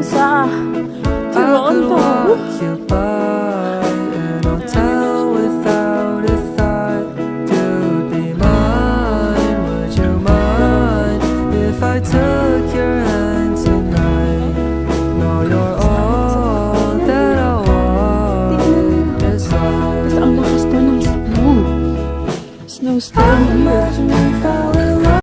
sa Toronto. I took your hand tonight. No, you're all that I want. It's all. Basta ang lakas pa ng snow. Snowstorm here.